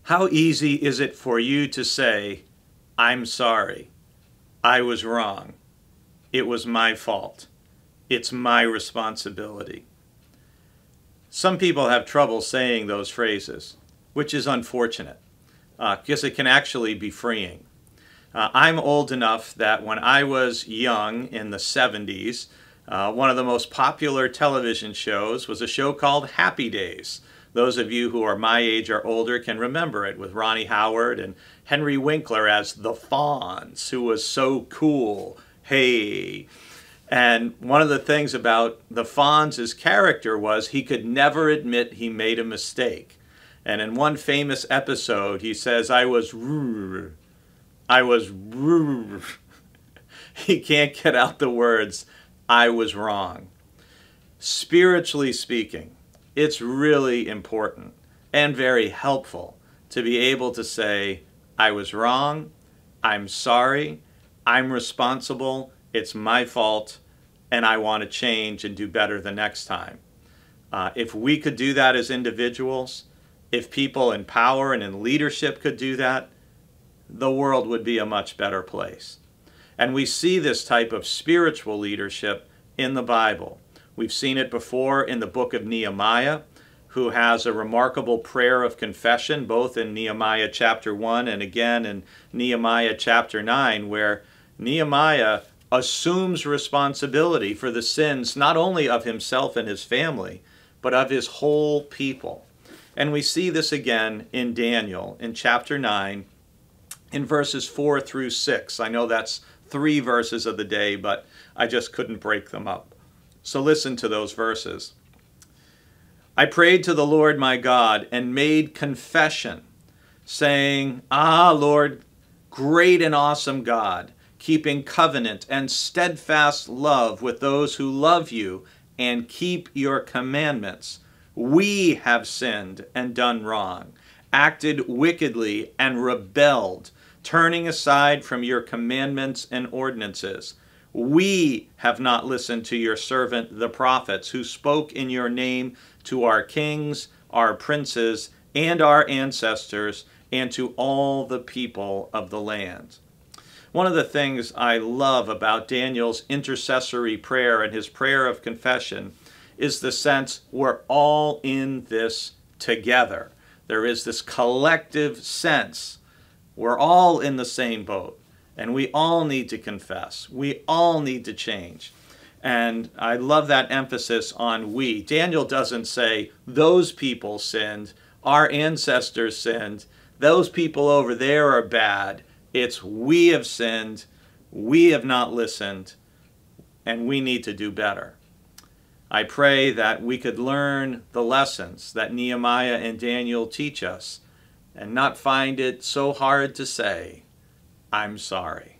How easy is it for you to say, I'm sorry, I was wrong, it was my fault, it's my responsibility? Some people have trouble saying those phrases, which is unfortunate, because it can actually be freeing. I'm old enough that when I was young in the 70s, one of the most popular television shows was a show called Happy Days. Those of you who are my age or older can remember it, with Ronnie Howard and Henry Winkler as the Fonz, who was so cool. Hey. And one of the things about the Fonz's character was he could never admit he made a mistake. And in one famous episode, he says, I was rude. He can't get out the words, I was wrong. Spiritually speaking, it's really important and very helpful to be able to say, I was wrong, I'm sorry, I'm responsible, it's my fault, and I want to change and do better the next time. If we could do that as individuals, if people in power and in leadership could do that, the world would be a much better place. And we see this type of spiritual leadership in the Bible. We've seen it before in the book of Nehemiah, who has a remarkable prayer of confession, both in Nehemiah chapter 1 and again in Nehemiah chapter 9, where Nehemiah assumes responsibility for the sins not only of himself and his family, but of his whole people. And we see this again in Daniel in chapter 9, in verses 4 through 6. I know that's 3 verses of the day, but I just couldn't break them up. So listen to those verses. I prayed to the Lord my God and made confession, saying, Ah, Lord, great and awesome God, keeping covenant and steadfast love with those who love you and keep your commandments. We have sinned and done wrong, acted wickedly and rebelled, turning aside from your commandments and ordinances. We have not listened to your servant the prophets, who spoke in your name to our kings, our princes, and our ancestors, and to all the people of the land. One of the things I love about Daniel's intercessory prayer and his prayer of confession is the sense we're all in this together. There is this collective sense. We're all in the same boat. And we all need to confess. We all need to change. And I love that emphasis on we. Daniel doesn't say, those people sinned, our ancestors sinned, those people over there are bad. It's we have sinned, we have not listened, and we need to do better. I pray that we could learn the lessons that Nehemiah and Daniel teach us and not find it so hard to say, I'm sorry.